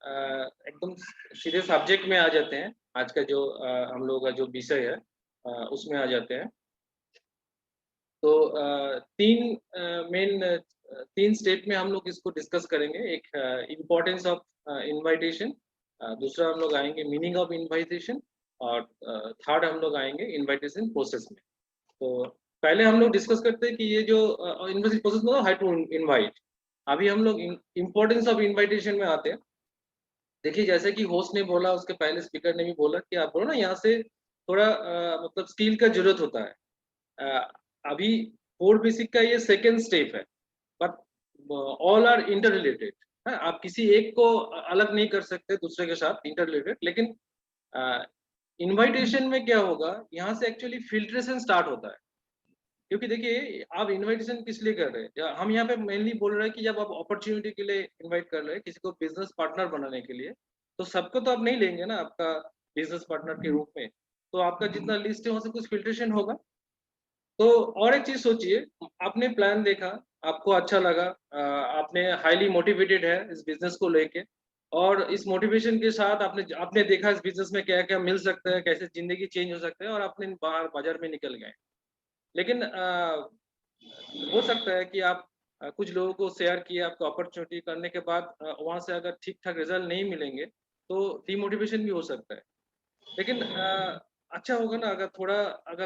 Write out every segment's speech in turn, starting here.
एकदम सीधे सब्जेक्ट में आ जाते हैं। आज का जो हम लोगों का जो विषय है उसमें आ जाते हैं। तो 3 मेन 3 स्टेप में हम लोग इसको डिस्कस करेंगे। एक इम्पोर्टेंस ऑफ इन्विटेशन, दूसरा हम लोग आएँगे मीनिंग ऑफ इन्विटेशन और थर्ड हम लोग आएँगे इन्विटेशन प्रोसेस में। तो पहले हम लोग डिस्कस करते हैं कि ये जो इन्विटेशन प्रोसेस मतलब हाउ टू इनवाइट। अभी हम लोग इम्पोर्टेंस ऑफ इन्विटेशन में आते हैं। देखिए जैसे कि होस्ट ने बोला, उसके पहले स्पीकर ने भी बोला कि आप बोलो ना यहाँ से थोड़ा मतलब स्किल का ज़रूरत होता है। अ, अभी कोर बेसिक का ये सेकंड स्टेप है, but all are interrelated है। आप किसी एक को अलग नहीं कर सकते दूसरे के साथ इंटर रिलेटेड। लेकिन इनविटेशन में क्या होगा, यहाँ से एक्चुअली फिल्ट्रेशन स्टार्ट होता है। क्योंकि देखिए आप इनविटेशन किस लिए कर रहे हैं, हम यहाँ पे मेनली बोल रहे हैं कि जब आप अपॉर्चुनिटी के लिए इनवाइट कर रहे हैं किसी को बिजनेस पार्टनर बनाने के लिए, तो सबको तो आप नहीं लेंगे ना आपका बिजनेस पार्टनर के रूप में। तो आपका जितना लिस्ट है वहाँ से कुछ फिल्ट्रेशन होगा। तो और एक चीज़ सोचिए, आपने प्लान देखा, आपको अच्छा लगा, आपने हाइली मोटिवेटेड है इस बिज़नेस को लेके और इस मोटिवेशन के साथ आपने आपने देखा इस बिज़नेस में क्या-क्या मिल सकता है, कैसे ज़िंदगी चेंज हो सकता है और आपने बाहर बाज़ार में निकल गए। लेकिन हो सकता है कि आप कुछ लोगों को शेयर किए, आपको अपॉर्च्युनिटी करने के बाद वहाँ से अगर ठीक-ठाक रिज़ल्ट नहीं मिलेंगे, तो डिमोटिवेशन भी हो सकता है। लेकिन अच्छा होगा ना अगर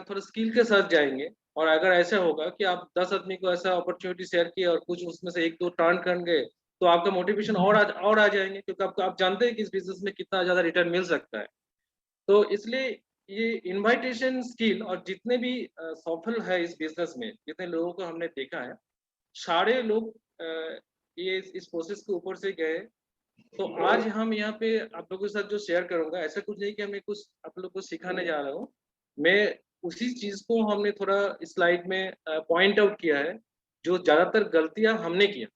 थोड़ा स्किल के साथ जाएँगे और अगर ऐसा होगा कि आप 10 आदमी को ऐसा अपॉर्च्युनिटी शेयर किए और कुछ उसमें से 1-2 टर्न कर गए, तो आपका मोटिवेशन और आ जाएँगे क्योंकि आपको आप जानते हैं कि इस बिज़नेस में कितना ज़्यादा रिटर्न मिल सकता है। तो इसलिए ये इन्विटेशन स्किल और जितने भी सफल है इस बिज़नेस में, जितने लोगों को हमने देखा है, सारे लोग ये इस प्रोसेस के ऊपर से गए। तो आज हम यहाँ पे आप लोगों के साथ जो शेयर करूँगा, ऐसा कुछ नहीं कि मैं कुछ आप लोग को सिखाने जा रहा हूँ। मैं उसी चीज़ को हमने थोड़ा स्लाइड में पॉइंट आउट किया है, जो ज़्यादातर गलतियाँ हमने किया।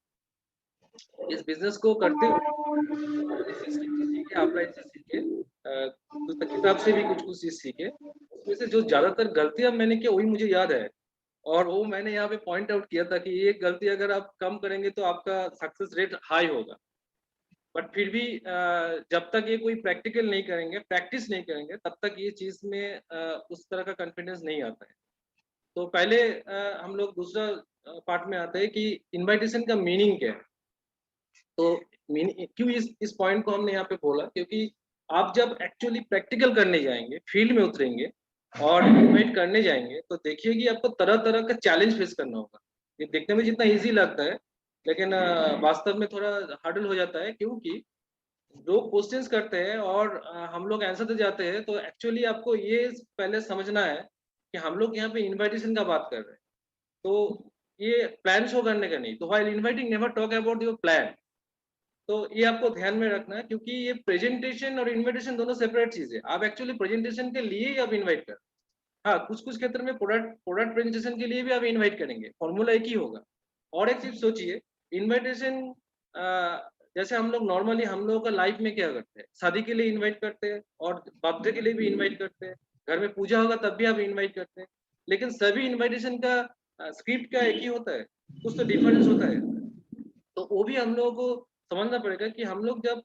इस बिज़नेस को करते हुए इसी सीखे, ऑफलाइन से सीखे, तो किताब से भी कुछ-कुछ चीज़ सीखे। उसमें से जो ज़्यादातर गलतियाँ मैंने की वही मुझे याद है और वो मैंने यहाँ पे पॉइंट आउट किया था कि ये गलती अगर आप कम करेंगे तो आपका सक्सेस रेट हाई होगा। बट फिर भी जब तक ये कोई प्रैक्टिकल नहीं करेंगे, प्रैक्टिस नहीं करेंगे, तब तक ये चीज़ में उस तरह का कॉन्फिडेंस नहीं आता है। तो पहले हम लोग दूसरा पार्ट में आते हैं कि इन्विटेशन का मीनिंग क्या है? तो मीनि क्यों इस पॉइंट को हमने यहाँ पे बोला क्योंकि आप जब एक्चुअली प्रैक्टिकल करने जाएँगे, फील्ड में उतरेंगे और इन्वाइट करने जाएँगे, तो देखिए कि आपको तरह-तरह का चैलेंज फेस करना होगा। ये देखने में जितना ईज़ी लगता है, लेकिन वास्तव में थोड़ा हर्डल हो जाता है क्योंकि लोग क्वेश्चंस करते हैं और हम लोग आंसर दे जाते हैं, तो एक्चुअली आपको ये पहले समझना है कि हम लोग यहाँ पे इन्विटेशन का बात कर रहे हैं। तो ये प्लान शो करने का नहीं। तो while inviting never talk about your plan. तो ये आपको ध्यान में रखना है क्योंकि ये प्रेजेंटेशन और इन्विटेशन दोनों सेपरेट चीज़ है। आप एक्चुअली प्रेजेंटेशन के लिए ही आप इन्वाइट कर। हाँ, कुछ-कुछ क्षेत्र में प्रोडक्ट प्रोडक्ट प्रेजेंटेशन के लिए भी आप इन्वाइट करेंगे, फॉर्मूला एक ही होगा। और एक चीज़ सोचिए, इन्विटेशन जैसे हम लोग नॉर्मली हम लोगों का लाइफ में क्या करते हैं, शादी के लिए इन्वाइट करते हैं और बर्थडे के लिए भी इन्वाइट करते हैं, घर में पूजा होगा तब भी आप इन्वाइट करते हैं। लेकिन सभी इन्विटेशन का स्क्रिप्ट क्या एक ही होता है? कुछ तो डिफरेंस होता है। तो वो भी हम लोगों को समझना पड़ेगा कि हम लोग जब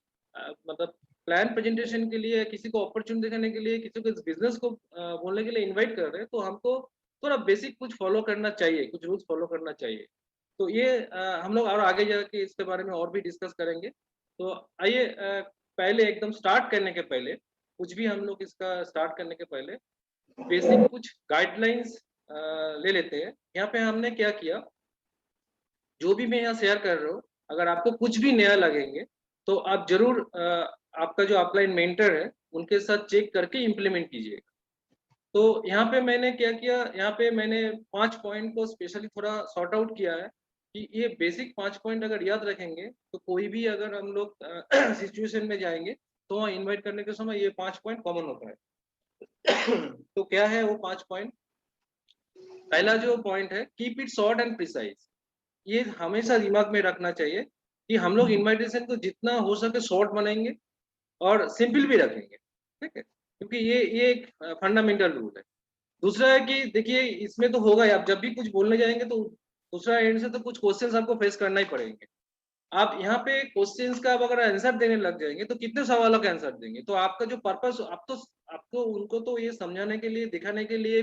मतलब प्लान प्रेजेंटेशन के लिए किसी को अपॉर्च्युनिटी देने के लिए किसी को इस बिज़नेस को बोलने के लिए इनवाइट कर रहे हैं, तो हमको थोड़ा बेसिक कुछ फ़ॉलो करना चाहिए, कुछ रूल्स फ़ॉलो करना चाहिए। तो ये हम लोग और आगे जाके इसके बारे में और भी डिस्कस करेंगे। तो आइए पहले एकदम स्टार्ट करने के पहले, कुछ भी हम लोग इसका स्टार्ट करने के पहले बेसिक कुछ गाइडलाइंस ले लेते हैं। यहाँ पे हमने क्या किया, जो भी मैं यहाँ शेयर कर रहा हूँ, अगर आपको कुछ भी नया लगेंगे, तो आप ज़रूर आपका जो अपलाइन मेंटर है, उनके साथ चेक करके इम्प्लीमेंट कीजिएगा। तो यहाँ पे मैंने क्या किया, यहाँ पे मैंने 5 पॉइंट को स्पेशली थोड़ा सॉर्ट आउट किया है, कि ये बेसिक 5 पॉइंट अगर याद रखेंगे, तो कोई भी अगर हम लोग सिचुएशन में जाएँगे, तो वहाँ इन्वाइट करने के समय ये 5 पॉइंट कॉमन होता है। तो क्या है वो 5 पॉइंट? पहला जो पॉइंट है, keep it short and precise. ये हमेशा दिमाग में रखना चाहिए कि हम लोग इन्विटेशन को जितना हो सके शॉर्ट बनाएँगे और सिंपल भी रखेंगे, ठीक है? क्योंकि ये एक फंडामेंटल रूल है। दूसरा है कि देखिए इसमें तो होगा ही, आप जब भी कुछ बोलने जाएँगे तो दूसरा एंड से तो कुछ क्वेश्चन्स आपको फेस करना ही पड़ेंगे। आप यहाँ पे क्वेश्चंस का अब अगर आंसर देने लग जाएंगे तो कितने सवालों का आंसर देंगे? तो आपका जो पर्पस, आप तो आपको उनको तो ये समझाने के लिए, दिखाने के लिए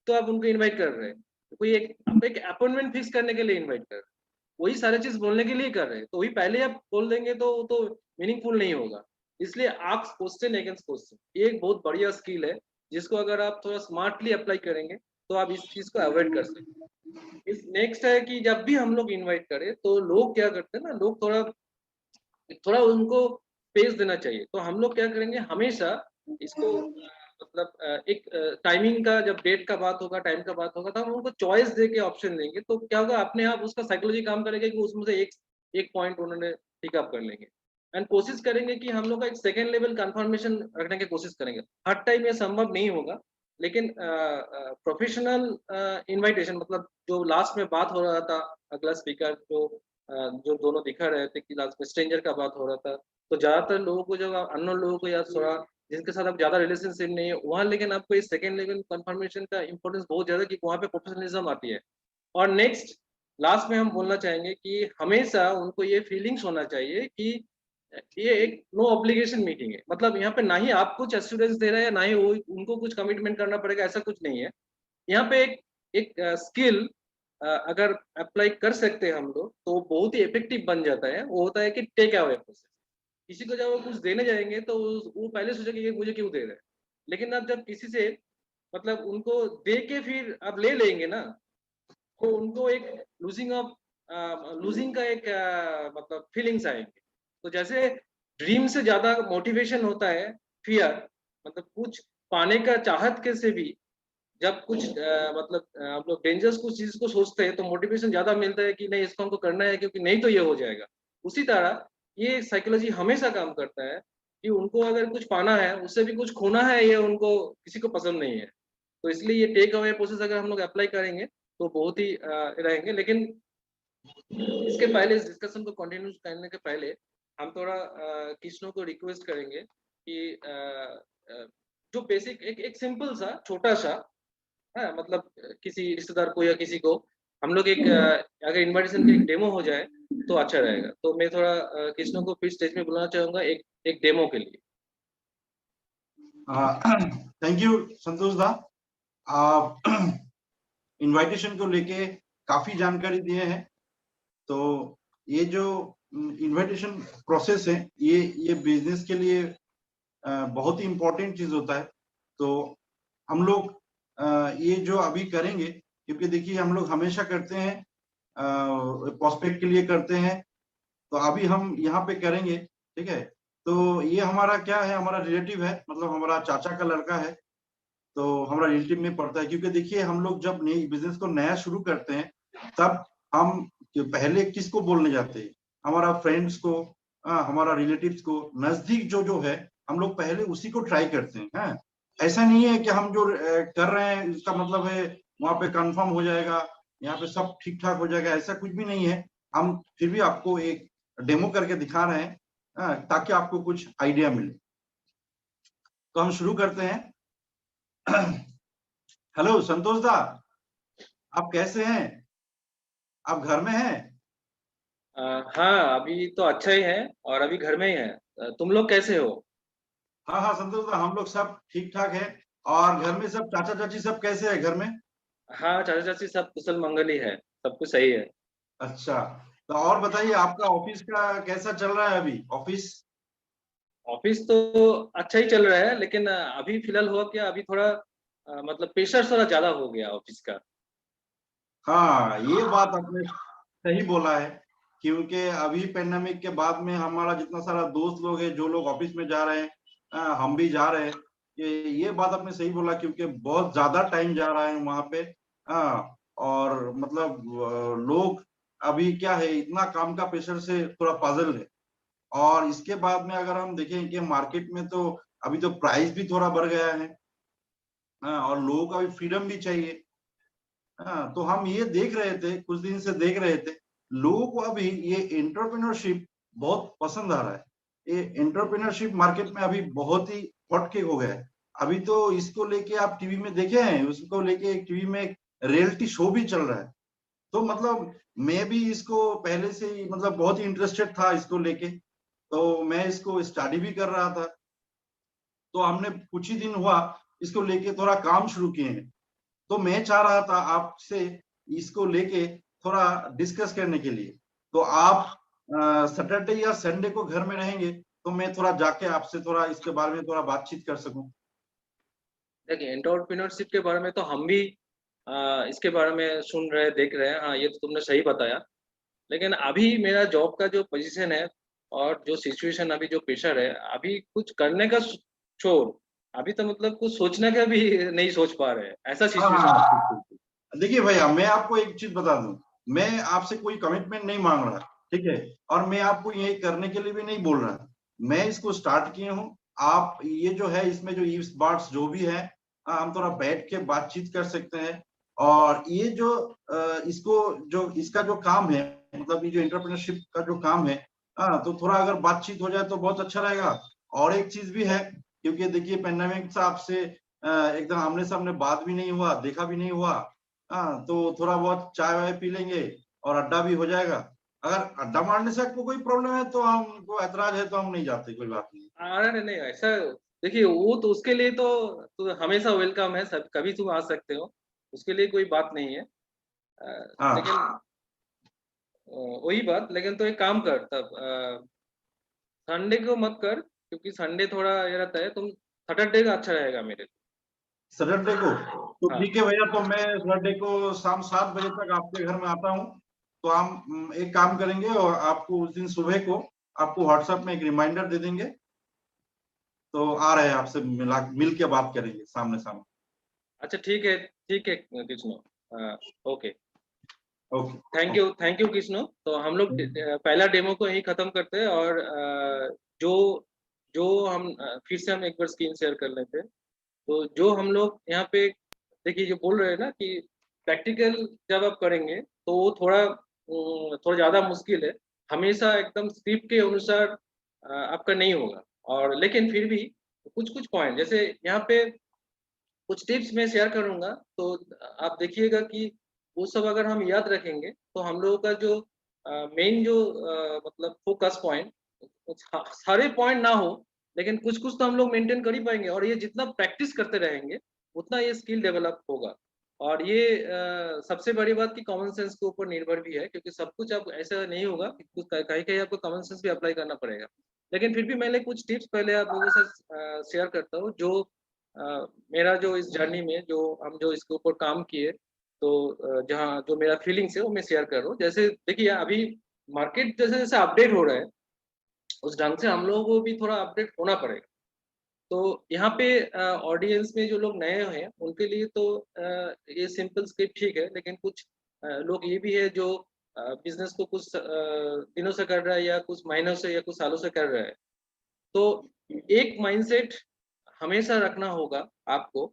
तो आप उनको इनवाइट कर रहे हैं। कोई एक आप एक अपॉइंटमेंट फिक्स करने के लिए इनवाइट कर रहे हैं। वही सारी चीज़ बोलने के लिए कर रहे हैं। तो वही पहले आप बोल देंगे तो वो तो मीनिंगफुल नहीं होगा। इसलिए आस्क क्वेश्चन अगेंस्ट क्वेश्चन, ये एक बहुत बढ़िया स्किल है, जिसको अगर आप थोड़ा स्मार्टली अप्लाई करेंगे, तो आप इस चीज़ को अवॉइड कर सकते हैं। इस नेक्स्ट है कि जब भी हम लोग इनवाइट करें, तो लोग क्या करते हैं ना, लोग थोड़ा थोड़ा उनको स्पेस देना चाहिए। तो हम लोग क्या करेंगे, हमेशा इसको मतलब एक टाइमिंग का, जब डेट का बात होगा, टाइम का बात होगा, तो हम उनको चॉइस दे के ऑप्शन देंगे। तो क्या होगा, अपने आप उसका साइकोलॉजी काम करेगा कि उसमें से एक एक पॉइंट उन्होंने पिक अप कर लेंगे। एंड कोशिश करेंगे कि हम लोग का एक सेकंड लेवल कंफर्मेशन रखने की कोशिश करेंगे। हर टाइम ये संभव नहीं होगा, लेकिन प्रोफेशनल इनविटेशन, मतलब जो लास्ट में बात हो रहा था, अगला स्पीकर जो दोनों दिखा रहे थे कि लास्ट में स्ट्रेंजर का बात हो रहा था, तो ज़्यादातर लोगों को, जो अननोन लोगों को या थोड़ा जिनके साथ आप ज़्यादा रिलेशनशिप नहीं है, वहाँ लेकिन आपको इस सेकंड लेवल कंफर्मेशन का इम्पोर्टेंस बहुत ज़्यादा, कि वहाँ पे प्रोफेशनलिज्म आती है। और नेक्स्ट, लास्ट में हम बोलना चाहेंगे कि हमेशा उनको ये फीलिंग्स होना चाहिए कि ये एक नो ऑब्लिगेशन मीटिंग है। मतलब यहाँ पे ना ही आप कुछ एश्योरेंस दे रहे हैं, ना ही वो उनको कुछ कमिटमेंट करना पड़ेगा, ऐसा कुछ नहीं है। यहाँ पे एक एक स्किल अगर अप्लाई कर सकते हैं हम लोग, तो बहुत ही इफेक्टिव बन जाता है। वो होता है कि टेक अवे प्रोसेस। किसी को जब वो कुछ देने जाएँगे, तो वो पहले सोचेंगे कि मुझे क्यों दे रहे हैं? लेकिन आप जब किसी से मतलब उनको दे के फिर आप ले लेंगे ना, तो उनको एक लूज़िंग का एक मतलब फीलिंग्स आएँगे। तो जैसे ड्रीम से ज़्यादा मोटिवेशन होता है फ़ियर, मतलब कुछ पाने का चाहत के से भी, जब कुछ मतलब हम लोग डेंजरस कुछ चीज़ को सोचते हैं, तो मोटिवेशन ज़्यादा मिलता है कि नहीं, इसको हमको करना है, क्योंकि नहीं तो ये हो जाएगा। उसी तरह ये साइकोलॉजी हमेशा काम करता है कि उनको अगर कुछ पाना है, उससे भी कुछ खोना है, ये उनको किसी को पसंद नहीं है। तो इसलिए ये टेक अवे प्रोसेस अगर हम लोग अप्लाई करेंगे, तो बहुत ही रहेंगे। लेकिन इसके पहले, इस डिस्कशन को कंटिन्यू करने के पहले, हम थोड़ा किशनो को रिक्वेस्ट करेंगे कि जो बेसिक एक एक सिंपल सा छोटा-सा, हाँ, मतलब किसी रिश्तेदार को या किसी को हम लोग एक अगर इन्विटेशन का एक डेमो हो जाए, तो अच्छा रहेगा। तो मैं थोड़ा कृष्णा को फिर स्टेज में बुलाना चाहूँगा एक एक डेमो के लिए। थैंक यू संतोष दा, आप इनविटेशन को लेके काफी जानकारी दिए हैं। तो ये जो इनविटेशन प्रोसेस है, ये बिजनेस के लिए बहुत ही इम्पोर्टेंट चीज होता है। तो हम लोग ये जो अभी करेंगे, क्योंकि देखिए हम लोग हमेशा करते हैं, प्रोस्पेक्ट के लिए करते हैं, तो अभी हम यहाँ पे करेंगे, ठीक है। तो ये हमारा क्या है, हमारा रिलेटिव है, मतलब हमारा चाचा का लड़का है, तो हमारा रिलेटिव में पड़ता है। क्योंकि देखिए हम लोग जब नई बिजनेस को नया शुरू करते हैं, तब हम पहले किसको बोलने जाते हैं, हमारा फ्रेंड्स को, हमारा रिलेटिव्स को, नजदीक जो जो है, हम लोग पहले उसी को ट्राई करते हैं। हाँ? ऐसा नहीं है कि हम जो कर रहे हैं इसका मतलब है वहां पे कंफर्म हो जाएगा, यहाँ पे सब ठीक ठाक हो जाएगा, ऐसा कुछ भी नहीं है। हम फिर भी आपको एक डेमो करके दिखा रहे हैं, ताकि आपको कुछ आइडिया मिले। तो हम शुरू करते हैं। हेलो संतोष दा, आप कैसे हैं? आप घर में हैं? हाँ, अभी तो अच्छा ही है और अभी घर में ही है। तुम लोग कैसे हो? हाँ हाँ संतोष दा, हम लोग सब ठीक ठाक है। और घर में सब चाचा चाची सब कैसे है घर में? हाँ, चाचा-चाची सब कुशल-मंगल ही है, सब कुछ सही है। अच्छा, तो और बताइए आपका ऑफिस का कैसा चल रहा है अभी ऑफिस? ऑफ़िस तो अच्छा ही चल रहा है, लेकिन अभी फ़िलहाल हुआ क्या, अभी थोड़ा मतलब प्रेशर थोड़ा ज़्यादा हो गया ऑफ़िस का। हाँ, ये बात आपने सही बोला है, क्योंकि अभी पेंडेमिक के बाद में हमारा जितना सारा दोस्त लोग है, जो लोग ऑफिस में जा रहे हैं, हम भी जा रहे हैं। ये बात आपने सही बोला, क्योंकि बहुत ज्यादा टाइम जा रहा है वहां पे। और मतलब लोग अभी क्या है, इतना काम का प्रेशर से थोड़ा पजल है। और इसके बाद में अगर हम देखें कि मार्केट में तो अभी तो प्राइस भी थोड़ा बढ़ गया है। और लोगों को अभी फ्रीडम भी चाहिए। हाँ, तो हम ये देख रहे थे, कुछ दिन से देख रहे थे, लोगों को अभी ये एंटरप्रेन्योरशिप बहुत पसंद आ रहा है। ये एंटरप्रेन्योरशिप मार्केट में अभी बहुत ही हॉट केक हो गया है। अभी तो इसको लेके आप टीवी में देखे हैं, उसको लेके टीवी में एक रियलिटी शो भी चल रहा है। तो मतलब मैं भी इसको पहले से ही मतलब बहुत ही इंटरेस्टेड था इसको लेके, तो मैं इसको स्टडी भी कर रहा था। तो हमने कुछ ही दिन हुआ इसको लेके थोड़ा काम शुरू किए हैं। तो मैं चाह रहा था आपसे इसको लेके थोड़ा डिस्कस करने के लिए। तो आप सैटरडे या संडे को घर में रहेंगे तो मैं थोड़ा जाके आपसे थोड़ा इसके बारे में थोड़ा बातचीत कर सकूं। देखिए, एंटरप्रेन्योरशिप के बारे में तो हम भी इसके बारे में सुन रहे देख रहे हैं। हाँ, ये तो तुमने सही बताया। लेकिन अभी मेरा जॉब का जो पोजीशन है और जो सिचुएशन अभी जो प्रेशर है, अभी कुछ करने का छोड़, अभी तो मतलब कुछ सोचने का भी नहीं सोच पा रहे हैं, ऐसा हाँ हाँ सिचुएशन है। हाँ, ठीक ठीक। देखिए भैया, मैं आपको एक चीज बता दूं, मैं आपसे कोई कमिटमेंट नहीं मांग रहा, ठीक है, और मैं आपको ये करने के लिए भी नहीं बोल रहा। मैं इसको स्टार्ट किए हूँ, आप ये जो है इसमें जो इस बार्ट्स जो भी है, हम थोड़ा बैठ के बातचीत कर सकते हैं। और ये जो इसको जो इसका जो काम है, मतलब ये जो एंटरप्रेन्योरशिप का जो काम है, तो थोड़ा अगर बातचीत हो जाए तो बहुत अच्छा रहेगा। और एक चीज भी है, क्योंकि देखिए पेंडेमिक से आपसे एकदम आमने सामने बात भी नहीं हुआ, देखा भी नहीं हुआ, तो थोड़ा बहुत चाय वाय पी लेंगे और अड्डा भी हो जाएगा। अगर अड्डा मारने से आपको कोई प्रॉब्लम है तो हमको ऐतराज है तो हम नहीं जाते, कोई बात नहीं। अरे नहीं नहीं, ऐसा देखिए, वो तो उसके लिए तो हमेशा वेलकम है, सब कभी तुम आ सकते हो, उसके लिए कोई बात नहीं है। लेकिन हाँ, वही बात, लेकिन तो एक काम कर तब, संडे को मत कर, क्योंकि संडे थोड़ा ये रहता है, तुम सैटरडे का अच्छा रहेगा मेरे लिए। सैटरडे को तो हाँ, ठीक है भैया, तो मैं सैटरडे को शाम 7 बजे तक आपके घर में आता हूँ। तो हम एक काम करेंगे और आपको उस दिन सुबह को आपको व्हाट्सएप में एक रिमाइंडर दे देंगे। तो आ रहे हैं, आपसे मिल के बात करेंगे सामने सामने। अच्छा ठीक है Krishno. Okay, okay. Thank you Krishno. तो हम लोग पहला डेमो को यहीं खत्म करते हैं, और जो जो हम फिर से हम एक बार स्क्रीन शेयर कर लेते हैं। तो जो हम लोग यहाँ पे देखिए, जो बोल रहे हैं ना कि प्रैक्टिकल जब आप करेंगे तो वो थोड़ा ज़्यादा मुश्किल है, हमेशा एकदम स्क्रिप्ट के अनुसार आपका नहीं होगा। और लेकिन फिर भी कुछ कुछ पॉइंट, जैसे यहाँ पे कुछ टिप्स मैं शेयर करूंगा, तो आप देखिएगा कि वो सब अगर हम याद रखेंगे तो हम लोगों का जो मेन जो मतलब फोकस पॉइंट, सारे पॉइंट ना हो, लेकिन कुछ कुछ तो हम लोग मेंटेन कर ही पाएंगे। और ये जितना प्रैक्टिस करते रहेंगे उतना ये स्किल डेवलप होगा। और ये सबसे बड़ी बात कि कॉमन सेंस के ऊपर निर्भर भी है, क्योंकि सब कुछ अब ऐसा नहीं होगा कि कुछ कहीं कहीं आपको कॉमन सेंस भी अप्लाई करना पड़ेगा। लेकिन फिर भी मैंने कुछ टिप्स पहले आप लोगों से शेयर करता हूँ, जो मेरा जो इस जर्नी में जो हम जो इसके ऊपर काम किए, तो जहाँ जो मेरा फीलिंग्स है वो मैं शेयर कर रहा हूँ। जैसे देखिए, अभी मार्केट जैसे जैसे अपडेट हो रहा है, उस ढंग से हम लोगों को भी थोड़ा अपडेट होना पड़ेगा। तो यहाँ पे ऑडियंस में जो लोग नए हैं उनके लिए तो ये सिंपल स्क्रिप्ट ठीक है, लेकिन कुछ लोग ये भी है जो बिजनेस को कुछ दिनों से कर रहा है, या कुछ महीनों से या कुछ सालों से कर रहा है। तो एक माइंडसेट हमेशा रखना होगा आपको।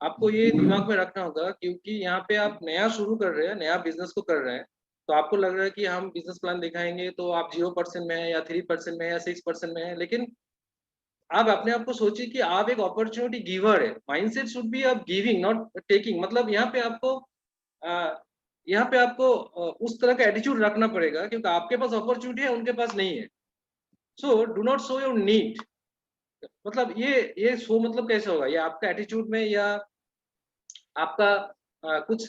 आपको ये दिमाग में रखना होगा, क्योंकि यहाँ पे आप नया शुरू कर रहे हैं, नया बिजनेस को कर रहे हैं। तो आपको लग रहा है कि हम बिजनेस प्लान दिखाएंगे तो आप 0% में है, या 3% में है, या 6% में है। लेकिन आप अपने आप को सोचिए कि आप एक अपॉर्चुनिटी गिवर है। माइंडसेट शुड बी अब गिविंग नॉट टेकिंग। मतलब अ, यहाँ पे आपको उस तरह का एटीट्यूड रखना पड़ेगा, क्योंकि आपके पास अपॉर्चुनिटी है, उनके पास नहीं है। So do not show your need. मतलब ये शो मतलब कैसे होगा, ये आपका एटीट्यूड में, या आपका कुछ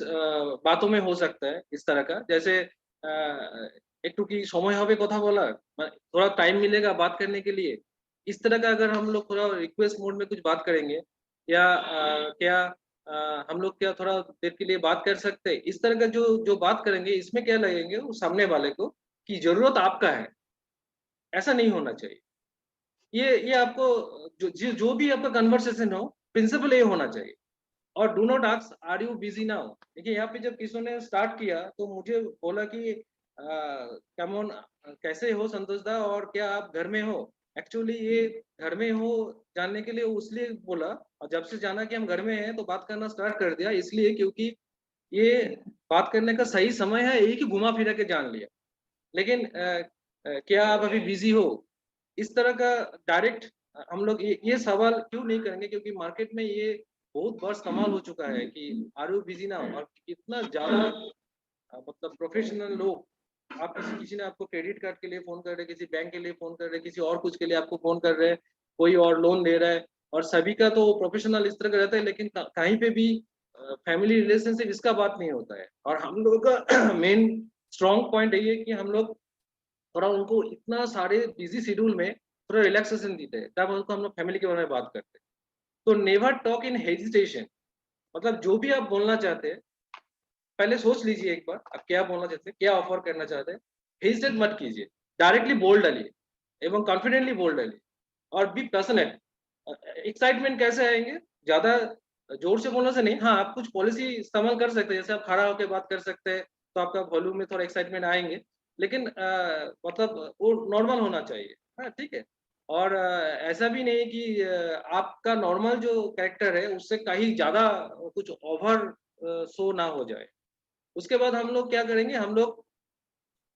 बातों में हो सकता है इस तरह का। जैसे একটু কি সময় হবে কথা বলার, थोड़ा टाइम मिलेगा बात करने के लिए, इस तरह का अगर हम लोग थोड़ा रिक्वेस्ट मोड में कुछ बात करेंगे, या क्या हम लोग क्या थोड़ा देर के लिए बात कर सकते हैं, इस तरह का जो जो बात करेंगे, इसमें क्या लगेंगे वो सामने वाले को कि जरूरत आपका है। ऐसा नहीं होना चाहिए। ये आपको जो भी आपका कन्वर्सेशन हो, प्रिंसिपल ये होना चाहिए। और do not ask are you busy now. देखिए, यहाँ पे जब किसी ने स्टार्ट किया तो मुझे बोला कि केमन कैसे हो संतोष दा, और क्या आप घर में हो। एक्चुअली ये घर में हो जानने के लिए उसलिए बोला, और जब से जाना कि हम घर में हैं तो बात करना स्टार्ट कर दिया, इसलिए क्योंकि ये बात करने का सही समय है, यही कि घुमा फिरा के जान लिया। लेकिन क्या आप अभी बिजी हो, इस तरह का डायरेक्ट हम लोग ये सवाल क्यों नहीं करेंगे, क्योंकि मार्केट में ये बहुत बड़ा कमाल हो चुका है कि आर यू बिजी नाउ, और कितना ज्यादा मतलब प्रोफेशनल लोग, आप किसी ने आपको क्रेडिट कार्ड के लिए फ़ोन कर रहे हैं, किसी बैंक के लिए फ़ोन कर रहे हैं, किसी और कुछ के लिए आपको फ़ोन कर रहे हैं, कोई और लोन दे रहा है और सभी का तो प्रोफेशनल इस तरह का रहता है, लेकिन कहीं पे भी फैमिली रिलेशनशिप इसका बात नहीं होता है। और हम लोगों का मेन स्ट्रॉन्ग पॉइंट यही है कि हम लोग थोड़ा उनको इतना सारे बिज़ी शेड्यूल में थोड़ा रिलैक्सेशन देते हैं, तब उनको हम लोग फैमिली के बारे में बात करते हैं। तो नेवर टॉक इन हेजिटेशन, मतलब जो भी आप बोलना चाहते हैं, पहले सोच लीजिए एक बार, आप क्या बोलना चाहते हैं, क्या ऑफ़र करना चाहते हैं, हेजिटेट मत कीजिए, डायरेक्टली बोल डालिए एवं कॉन्फिडेंटली बोल डालिए और बी पैशनेट। एक्साइटमेंट कैसे आएँगे? ज़्यादा ज़ोर से बोलने से नहीं, हाँ, आप कुछ पॉलिसी इस्तेमाल कर सकते हैं, जैसे आप खड़ा होके बात कर सकते हैं, तो आपका वॉल्यूम में थोड़ा एक्साइटमेंट आएँगे, लेकिन मतलब वो नॉर्मल होना चाहिए, हाँ, ठीक है? और ऐसा भी नहीं कि आपका नॉर्मल जो कैरेक्टर है, उससे कहीं ज़्यादा कुछ ओवर शो ना हो जाए। उसके बाद हम लोग क्या करेंगे, हम लोग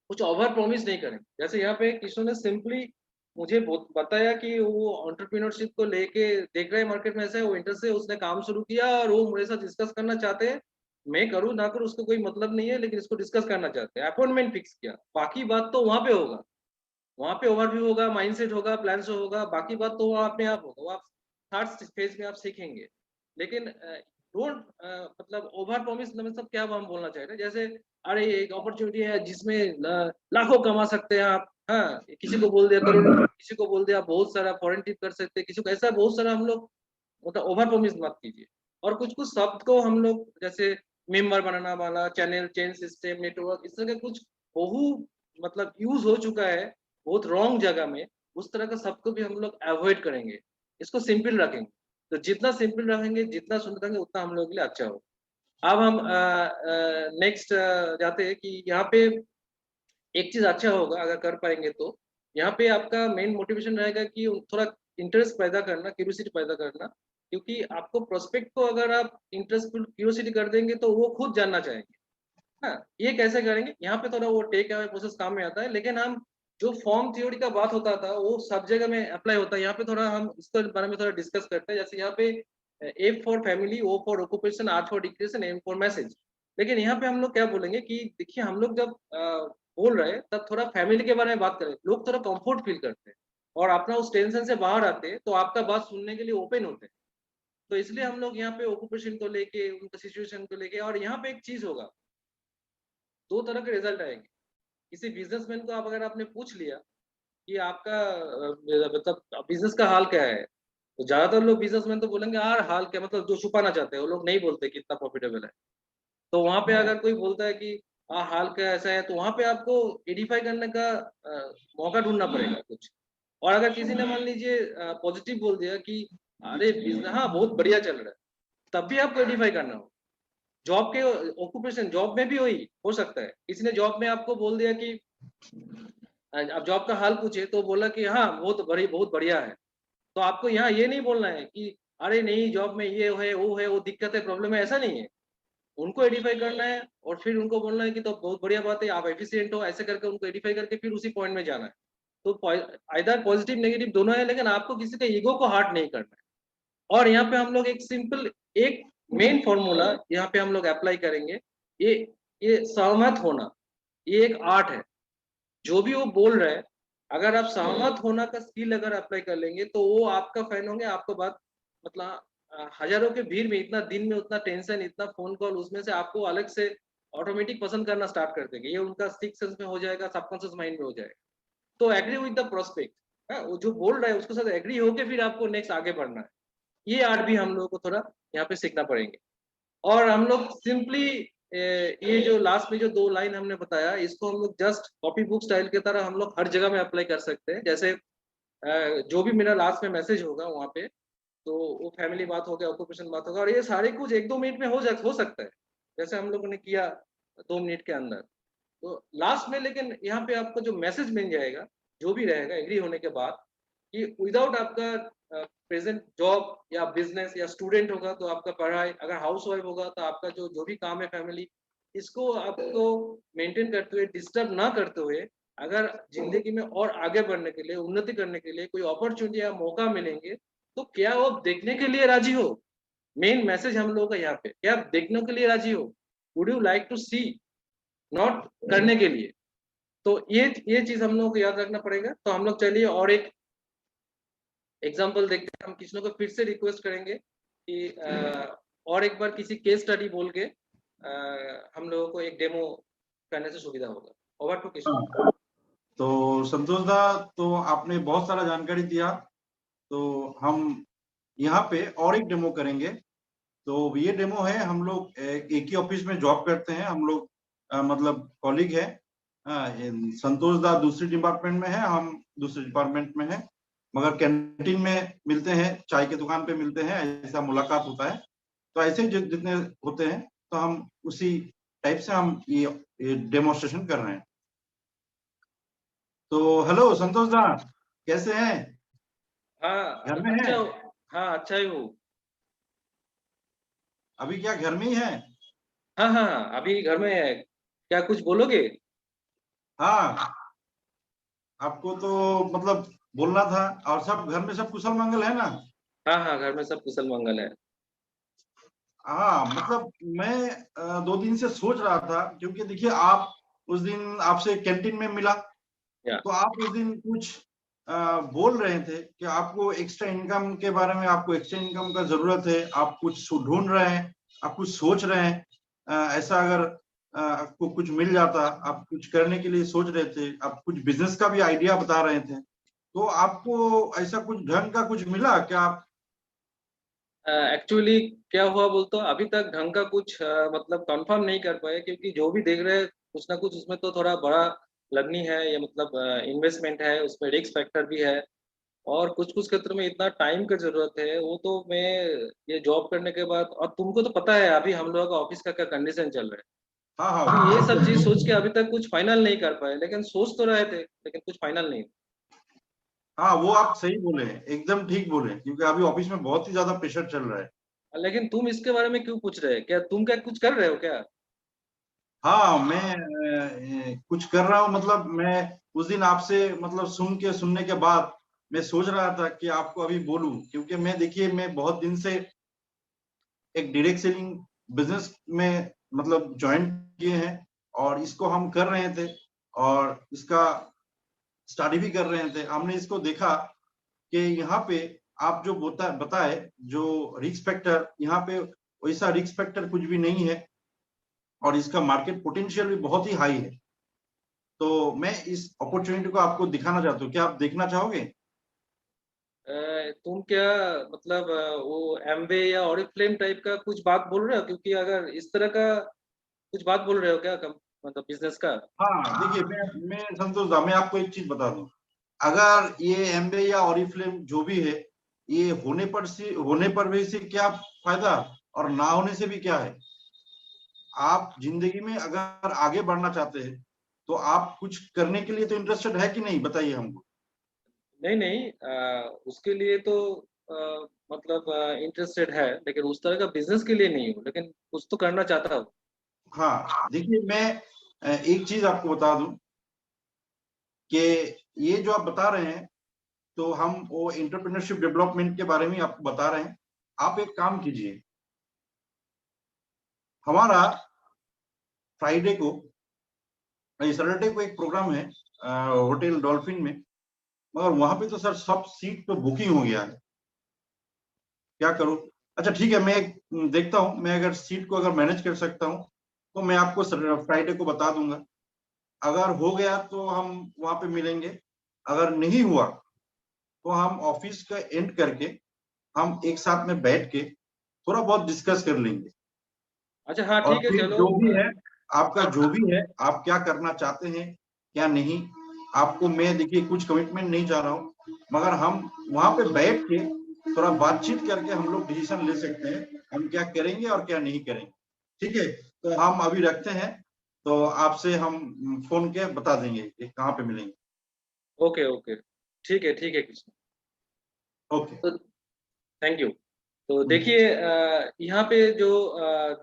कुछ ओवर प्रॉमिस नहीं करेंगे। जैसे यहाँ पे किसी ने सिंपली मुझे बताया कि वो एंटरप्रेन्योरशिप को लेके देख रहे हैं मार्केट में, ऐसा है, वो इंटरेस्ट से उसने काम शुरू किया और वो मेरे साथ डिस्कस करना चाहते हैं। मैं करूँ ना करूँ उसको कोई मतलब नहीं है, लेकिन इसको डिस्कस करना चाहते हैं। अपॉइंटमेंट फिक्स किया, बाकी बात तो वहाँ पे होगा। वहाँ पे ओवरव्यू होगा, माइंडसेट होगा, प्लान्स होगा, बाकी बात तो वो अपने आप होगा। वो आप थर्ड फेज़ में आप सीखेंगे। लेकिन डोंट मतलब ओवर प्रॉमिस मतलब क्या हम बोलना चाह रहे हैं, जैसे अरे एक अपॉर्च्युनिटी है जिसमें लाखों कमा सकते हैं आप, हाँ, किसी को बोल दिया करोड़ों, किसी को बोल दिया बहुत सारा फॉरेन ट्रिप कर सकते हैं, किसी को ऐसा बहुत सारा हम लोग मतलब ओवर प्रॉमिस मत कीजिए। और कुछ-कुछ शब्द को हम लोग जैसे मेंबर बनाना वाला, चैनल, चेन सिस्टम, नेटवर्क, इस तरह के कुछ बहु मतलब यूज़ हो चुका है, बहुत रॉन्ग जगह में, उस तरह का शब्द को भी हम लोग अवॉइड करेंगे। इसको सिंपल रखेंगे। तो जितना सिंपल रखेंगे, जितना सुंदर रहेंगे, उतना हम लोगों के लिए अच्छा होगा। अब हम नेक्स्ट जाते हैं कि यहाँ पे एक चीज़ अच्छा होगा अगर कर पाएँगे तो, यहाँ पे आपका मेन मोटिवेशन रहेगा कि थोड़ा इंटरेस्ट पैदा करना, क्यूरियोसिटी पैदा करना, क्योंकि आपको प्रोस्पेक्ट को अगर आप इंटरेस्टफुल क्यूरियोसिटी कर देंगे, तो वो खुद जानना चाहेंगे। हाँ, ये कैसे करेंगे? यहाँ पे थोड़ा वो टेक अवे प्रोसेस काम में आता है, लेकिन हम जो फॉर्म थ्योरी का बात होता था, वो सब जगह में अप्लाई होता है। यहाँ पे थोड़ा हम इसके बारे में थोड़ा डिस्कस करते हैं। जैसे यहाँ पे A for family, O for occupation, R for dictation, M for message. लेकिन यहाँ पे हम लोग क्या बोलेंगे कि देखिए हम लोग जब बोल रहे हैं, तब थोड़ा फैमिली के बारे में बात करें। लोग थोड़ा कम्फर्ट फील करते हैं और अपना उस टेंशन से बाहर आते हैं, तो आपका बात सुनने के लिए ओपन होते हैं। तो इसलिए हम लोग यहाँ पे ऑक्यूपेशन को लेके, उनका सिचुएशन को लेके और यहाँ पे एक चीज़ होगा, 2 तरह के रिजल्ट आएँगे। किसी बिज़नेसमैन को आप अगर आपने पूछ लिया कि आपका मतलब बिज़नेस का हाल क्या है? तो ज़्यादातर लोग बिज़नेसमैन तो बोलेंगे यार हाल क्या, मतलब जो छुपाना चाहते हैं, वो लोग नहीं बोलते कि इतना प्रॉफिटेबल है। तो वहाँ पे अगर कोई बोलता है कि हाल क्या ऐसा है, तो वहाँ पे आपको एडिफाई करने का मौका ढूँढना पड़ेगा कुछ। और अगर किसी ने मान लीजिए पॉजिटिव बोल दिया कि अरे हाँ, बहुत बढ़िया चल रहा है, तब भी आपको एडिफाई करना होगा। जॉब के ऑक्यूपेशन जॉब में भी वही हो सकता है। किसी ने जॉब में आपको बोल दिया कि आप जॉब का हाल पूछे तो बोला कि हाँ, बहुत बढ़िया है। तो आपको यहाँ ये नहीं बोलना है कि अरे नहीं जॉब में ये है, वो दिक्कत है, प्रॉब्लम है, ऐसा नहीं है। उनको एडिफाई करना है और फिर उनको बोलना है कि तो बहुत बढ़िया बात है, आप एफिशिएंट हो, ऐसे करके उनको एडिफाई करके फिर उसी पॉइंट में जाना है। तो आइदर पॉजिटिव नेगेटिव दोनों है, लेकिन आपको किसी का ईगो को हर्ट नहीं करना है। और यहाँ पे हम लोग एक सिंपल एक मेन फॉर्मूला यहाँ पे हम लोग अप्लाई करेंगे। ये ये सहमत होना, ये एक आर्ट है। जो भी वो बोल रहा है, अगर आप सहमत होना का स्किल अगर अप्लाई कर लेंगे, तो वो आपका फैन होंगे, आपको बात मतलब हज़ारों के भीड़ में इतना दिन में उतना टेंशन, इतना फ़ोन कॉल, उसमें से आपको अलग से ऑटोमेटिक पसंद करना स्टार्ट कर देंगे। ये उनका सिक्स्थ सेंस में हो जाएगा, सबकॉन्शियस माइंड में हो जाएगा। तो एग्री विद द प्रोस्पेक्ट, वो जो बोल रहा है उसके साथ एग्री होके फिर आपको नेक्स्ट आगे बढ़ना है। ये आर्ट भी हम लोगों को थोड़ा यहाँ पे सीखना पड़ेंगे। और हम लोग सिंपली ये जो लास्ट में जो 2 लाइन हमने बताया, इसको हम लोग जस्ट कॉपी बुक स्टाइल की तरह हम लोग हर जगह में अप्लाई कर सकते हैं। जैसे जो भी मेरा लास्ट में मैसेज होगा वहाँ पे, तो वो फैमिली बात हो गया, ऑक्यूपेशन बात होगा और ये सारे कुछ 1-2 मिनट में हो सकता है। जैसे हम लोगों ने किया 2 मिनट के अंदर। तो लास्ट में लेकिन यहाँ पे आपको जो मैसेज मिल जाएगा, जो भी रहेगा एग्री होने के बाद, कि विदाउट आपका प्रेजेंट जॉब या बिजनेस या स्टूडेंट होगा तो आपका पढ़ाई, अगर हाउसवाइफ होगा तो आपका जो जो भी काम है फैमिली, इसको आपको मेंटेन करते हुए, डिस्टर्ब ना करते हुए, अगर जिंदगी में और आगे बढ़ने के लिए, उन्नति करने के लिए कोई अपॉर्चुनिटी या मौका मिलेंगे, तो क्या वो देखने के लिए राजी हो? मेन मैसेज हम लोगों का यहाँ पे, क्या आप देखने के लिए राजी हो? Would you like to see not करने के लिए। तो ये चीज हम लोग को याद रखना पड़ेगा। तो हम लोग चलिए और एक एग्जाम्पल देखते हैं। हम किसी को फिर से रिक्वेस्ट करेंगे कि और एक बार किसी केस स्टडी बोल के हम लोगों को एक डेमो करने से सुविधा होगा। ओवर टू किशोर। हाँ, तो संतोष दा, तो आपने बहुत सारा जानकारी दिया। तो हम यहाँ पे और एक डेमो करेंगे। तो ये डेमो है, हम लोग एक ही ऑफिस में जॉब करते हैं, हम लोग मतलब कॉलीग है। संतोष दा दूसरी डिपार्टमेंट में है, हम दूसरे डिपार्टमेंट में है, मगर कैंटीन में मिलते हैं, चाय की दुकान पे मिलते हैं, ऐसा मुलाकात होता है। तो ऐसे जितने होते हैं, तो हम उसी टाइप से हम ये डेमोन्स्ट्रेशन कर रहे हैं। तो हेलो संतोष दा, कैसे हैं? हाँ घर में अच्छा हैं? हाँ अच्छा ही हूँ। अभी क्या घर में ही है? हाँ हाँ हाँ, अभी घर में है। क्या कुछ बोलोगे? हाँ, आपको तो मतलब बोलना था। और सब घर में सब कुशल मंगल है ना? हाँ हाँ, घर में सब कुशल मंगल है। हाँ, मतलब मैं 2 दिन से सोच रहा था, क्योंकि देखिए आप उस दिन आपसे कैंटीन में मिला, या तो आप उस दिन कुछ बोल रहे थे कि आपको एक्स्ट्रा इनकम के बारे में, आपको एक्स्ट्रा इनकम का जरूरत है, आप कुछ ढूंढ रहे हैं, आप कुछ सोच रहे हैं। ऐसा अगर आपको कुछ मिल जाता, आप कुछ करने के लिए सोच रहे थे, आप कुछ बिजनेस का भी आइडिया बता रहे थे, तो आपको ऐसा कुछ ढंग का कुछ मिला क्या? आप एक्चुअली क्या हुआ बोलते हो, अभी तक ढंग का कुछ मतलब कंफर्म नहीं कर पाए, क्योंकि जो भी देख रहे हैं कुछ ना कुछ उसमें तो थोड़ा बड़ा लगनी है, या मतलब इन्वेस्टमेंट है, उसमें रिस्क फैक्टर भी है। और कुछ कुछ क्षेत्र में इतना टाइम की जरूरत है, वो तो मैं ये जॉब करने के बाद, और तुमको तो पता है अभी हम लोगों का ऑफिस का क्या कंडीशन चल रहा है। हाँ अभी ये हाँ सब चीज सोच के अभी तक कुछ फाइनल नहीं कर पाए, लेकिन सोच तो रहे थे, लेकिन कुछ फाइनल नहीं। हाँ, वो आप सही बोले हैं, एकदम ठीक बोले, क्योंकि अभी ऑफिस में बहुत ही ज्यादा प्रेशर चल रहा है। लेकिन तुम इसके बारे में क्यों पूछ रहे हैं? क्या तुम क्या कुछ कर रहे हो क्या? हाँ, मैं कुछ कर रहा हूँ, मतलब मैं उस दिन आपसे मतलब सुनने के बाद मैं सोच रहा था कि आपको अभी बोलूं, क्योंकि मैं देखिए मैं बहुत दिन से एक डायरेक्ट सेलिंग बिजनेस में मतलब ज्वाइन किए हैं, और इसको हम कर रहे थे, और इसका स्टडी भी कर रहे थे। हमने इसको देखा कि यहाँ पे आप जो बताए, जो रिस्क फैक्टर यहाँ पे, वैसा रिस्क फैक्टर कुछ भी नहीं है, और इसका मार्केट पोटेंशियल भी बहुत ही हाई है। तो मैं इस अपॉर्चुनिटी को आपको दिखाना चाहता हूँ, क्या आप देखना चाहोगे? तुम क्या मतलब वो एमवे या ऑरिफ्लेम टाइप का कुछ बात बोल रहे हो? क्योंकि अगर इस तरह का कुछ बात बोल रहे हो क्या, मतलब बिजनेस का? हाँ, देखिए मैं संतोष दा, मैं आपको एक चीज बता दूं। अगर ये एमबे या ऑरिफ्लेम जो भी है, ये होने पर भी से क्या फायदा, और ना होने से भी क्या है। आप जिंदगी में अगर आगे बढ़ना चाहते हैं, तो आप कुछ करने के लिए तो इंटरेस्टेड है कि नहीं, बताइए हमको। नहीं नहीं, उसके लिए तो मतलब इंटरेस्टेड है, लेकिन उस तरह का बिजनेस के लिए नहीं हूँ, लेकिन कुछ तो करना चाहता हूँ। हाँ, देखिए मैं एक चीज आपको बता दूं कि ये जो आप बता रहे हैं, तो हम वो एंटरप्रेन्योरशिप डेवलपमेंट के बारे में आपको बता रहे हैं। आप एक काम कीजिए, हमारा फ्राइडे को, सैटरडे को एक प्रोग्राम है होटल डॉल्फिन में, मगर वहां पे तो सर सब सीट पे बुकिंग हो गया है। क्या करूं? अच्छा ठीक है, मैं देखता हूं, मैं अगर सीट को अगर मैनेज कर सकता हूं, तो मैं आपको फ्राइडे को बता दूंगा। अगर हो गया तो हम वहां पे मिलेंगे, अगर नहीं हुआ तो हम ऑफिस का एंड करके हम एक साथ में बैठ के थोड़ा बहुत डिस्कस कर लेंगे। अच्छा हाँ और ठीक है, फिर चलो। जो भी है, आपका जो भी है, आप क्या करना चाहते हैं क्या नहीं, आपको मैं देखिए कुछ कमिटमेंट नहीं चाह रहा हूँ, मगर हम वहां पे बैठ के थोड़ा बातचीत करके हम लोग डिसीजन ले सकते हैं, हम क्या करेंगे और क्या नहीं करेंगे। ठीक है, तो हम अभी रखते हैं। तो आपसे हम फोन के बता देंगे कि कहाँ पे मिलेंगे। ओके ओके, ठीक है कृष्ण। ओके। तो थैंक यू। तो देखिए यहाँ पे जो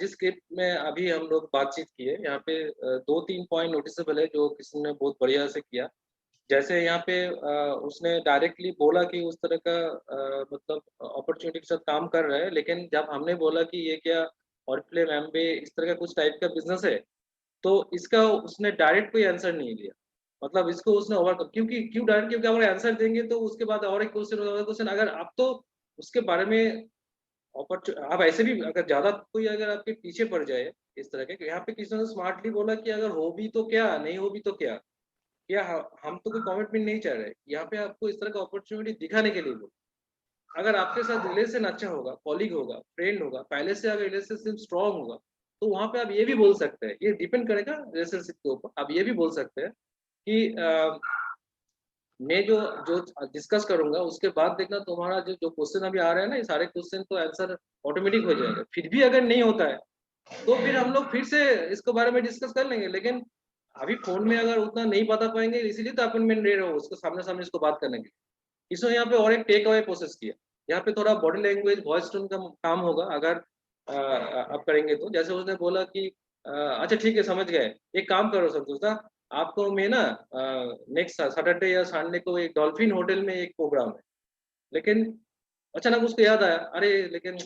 जिस स्क्रिप्ट में अभी हम लोग बातचीत किए, यहाँ पे दो तीन पॉइंट नोटिसेबल है जो किसी ने बहुत बढ़िया से किया। जैसे यहाँ पे उसने डायरेक्टली बोला कि उस तरह का मतलब अपॉर्चुनिटी के साथ काम कर रहा है, लेकिन जब हमने बोला कि ये क्या ऑरिफ्लेम एम्बे इस तरह का कुछ टाइप का बिजनेस है, तो इसका उसने डायरेक्ट कोई आंसर नहीं दिया, मतलब इसको उसने ओवरकम, क्योंकि क्यों डायरेक्ट, क्योंकि अगर आंसर देंगे तो उसके बाद और एक क्वेश्चन और क्वेश्चन, अगर आप तो उसके बारे में आप ऐसे भी अगर ज़्यादा कोई अगर आपके पीछे पड़ जाए इस तरह के, यहाँ पे किसी ने स्मार्टली बोला कि अगर हो भी तो क्या, नहीं हो भी तो क्या? या हम तो कोई कमिटमेंट नहीं चाह रहे। यहाँ पे आपको इस तरह का अपॉर्च्युनिटी दिखाने के लिए बोला। अगर आपके साथ रिलेशन अच्छा होगा, कॉलीग होगा, फ्रेंड होगा, पहले से अगर रिलेशनशिप स्ट्रॉन्ग होगा, तो वहाँ पे आप ये भी बोल सकते हैं, ये डिपेंड करेगा रिलेशनशिप के ऊपर। आप ये भी बोल सकते हैं कि मैं जो जो डिस्कस करूँगा उसके बाद देखना तुम्हारा जो जो क्वेश्चन अभी आ रहा है ना, ये सारे क्वेश्चन तो आंसर ऑटोमेटिक हो जाएगा। फिर भी अगर नहीं होता है, तो फिर हम लोग फिर से इसके बारे में डिस्कस कर लेंगे। लेकिन अभी फ़ोन में अगर उतना नहीं बता पाएँगे, इसीलिए तो अपॉइंटमेंट ले रहे हो, उसको सामने-सामने इसको बात करने के लिए। इसमें यहाँ पे और एक टेक अवे प्रोसेस किया। यहाँ पे थोड़ा बॉडी लैंग्वेज, वॉइस टोन का काम होगा अगर आप करेंगे तो। जैसे उसने बोला कि अच्छा ठीक है समझ गए, एक काम करो संतोष दा, आपको मैं ना नेक्स्ट सैटरडे या संडे को एक डॉल्फिन होटल में एक प्रोग्राम है। लेकिन अचानक उसको याद आया, अरे लेकिन